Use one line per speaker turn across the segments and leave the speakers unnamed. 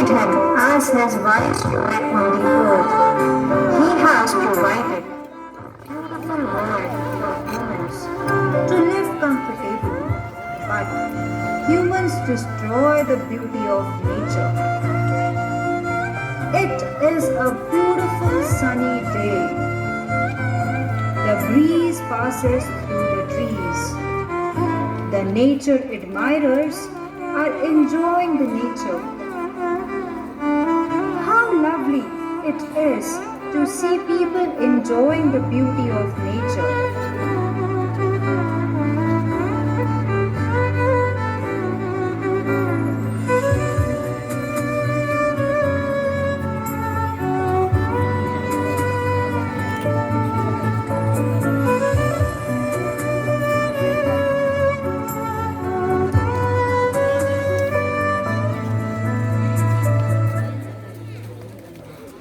made him as his viceroy on the earth. He has provided a beautiful world for humans
to live comfortably, but humans destroy the beauty of nature. It is a beautiful sunny day. The breeze passes through the trees. The nature admirers are enjoying the nature. How lovely it is to see people enjoying the beauty of nature.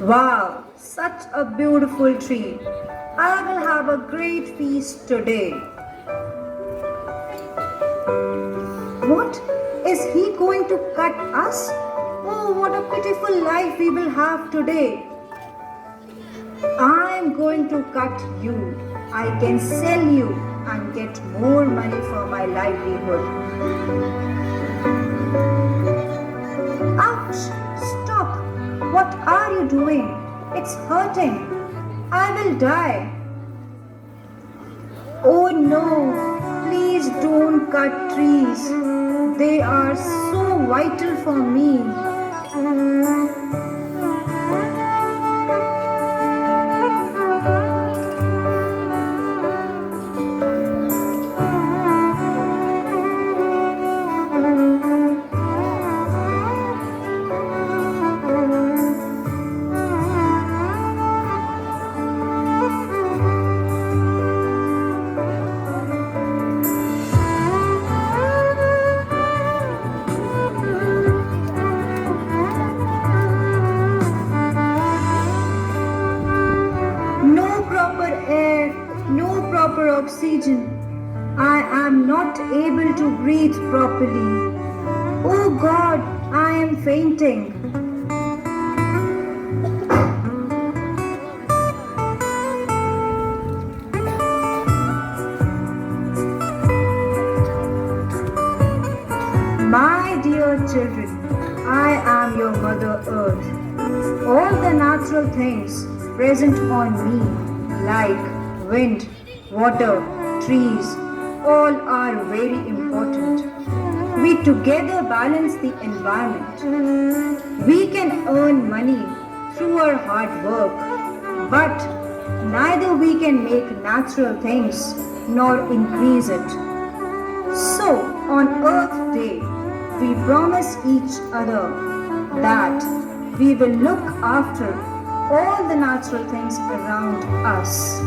Wow, such a beautiful tree. I will have a great feast today. What? Is he going to cut us? Oh, what a pitiful life we will have today. I am going to cut you. I can sell you and get more money for my livelihood. Ouch! Stop! What are you doing? It's hurting. I will die. Oh no! Please don't cut trees. They are so vital for me. No proper oxygen. I am not able to breathe properly. Oh God, I am fainting. My dear children, I am your Mother Earth. All the natural things present on me, like wind, water, trees, all are very important. We together balance the environment. We can earn money through our hard work, but neither we can make natural things nor increase it. So, on Earth Day, we promise each other that we will look after all the natural things around us.